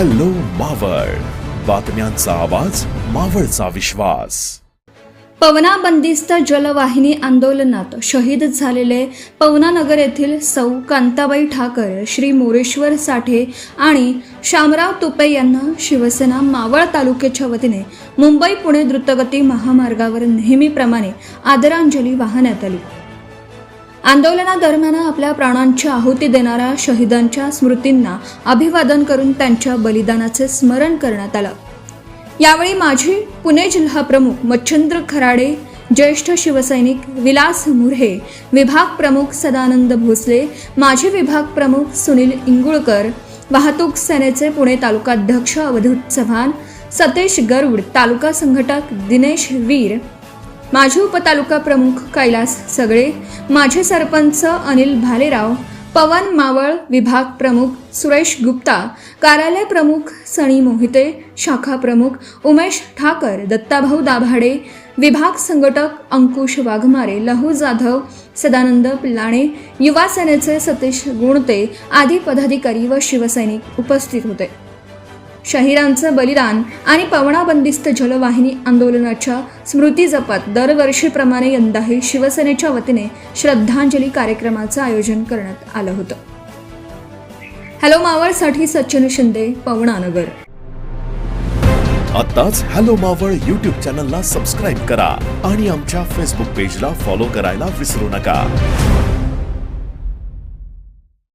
Hello Maval, बातम्यांचा आवाज, मावळचा विश्वास. पवना बंदिस्त जलवाहिनी आंदोलनात शहीद झालेले पवना नगर येथील सौ कांताबाई ठाकर, श्री मोरेश्वर साठे आणि शामराव तुपे यांना शिवसेना मावळ तालुक्याच्या वतीने मुंबई पुणे द्रुतगती महामार्गावर नेहमीप्रमाणे आदरांजली वाहण्यात आली. आंदोलनादरम्यान आपल्या प्राणांची आहुती देणाऱ्या शहीदांच्या स्मृतींना अभिवादन करून त्यांच्या बलिदानाचे स्मरण करण्यात आलं. यावेळी माजी पुणे जिल्हा प्रमुख मच्छिंद्र खराडे, ज्येष्ठ शिवसैनिक विलास मुर्हे, विभाग प्रमुख सदानंद भोसले, माजी विभाग प्रमुख सुनील इंगुळकर, वाहतूक सेनेचे पुणे तालुकाध्यक्ष अवधूत चव्हाण, सतेश गरुड, तालुका संघटक दिनेश वीर, माजी उपतालुका प्रमुख कैलास सगळे, माजी सरपंच अनिल भालेराव, पवन मावळ, विभाग प्रमुख सुरेश गुप्ता, कार्यालय प्रमुख सनी मोहिते, शाखा प्रमुख उमेश ठाकर, दत्ताभाऊ दाभाडे, विभाग संघटक अंकुश वाघमारे, लहू जाधव, सदानंद पिल्लाणे, युवा सेनेचे सतीश गुणते आदी पदाधिकारी व शिवसैनिक उपस्थित होते. शहीदांचं बलिदान आणि पवना बंदिस्त जलवाहिनी आंदोलनाच्या स्मृती जपत दरवर्षीप्रमाणे यंदाही शिवसेनेच्या वतीने श्रद्धांजली कार्यक्रमाचं आयोजन करण्यात आलं होतं. हॅलो मावळसाठी सचिन शिंदे, पवना नगर. आताच हॅलो मावळ YouTube चॅनलला सबस्क्राईब करा आणि आमच्या फेसबुक पेजला फॉलो करायला विसरू नका.